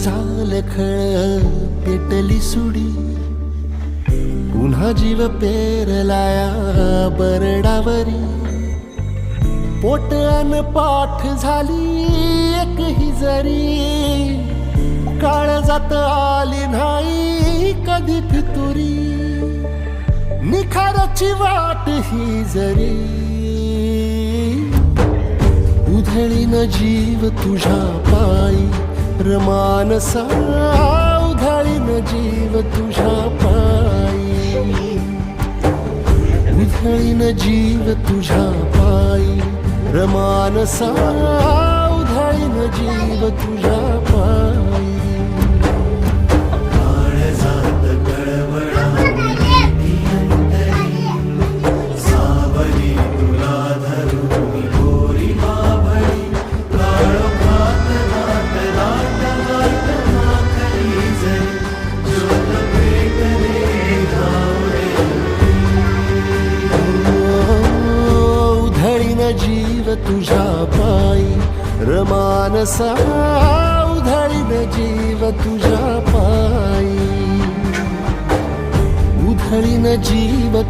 झाल खळ पेटली सुडी, पुन्हा जीव पेरलाया बरडावरी. पोट अन पाठ झाली एक ही जरी, काळजात आली नाही कधी फितुरी. निखाराची वाट ही जरी, उधळीन जीव तुझ्या पायी रमानसा. उधळीन जीव तुझ्या पायी, उधळीन जीव तुझ्या पायी रमानसा. उधळीन जीव तुझ्या पायी. जीव तुझ्या पायी रमानसा. उधळीन जीव तुझ्या पायी, उधळीन जीव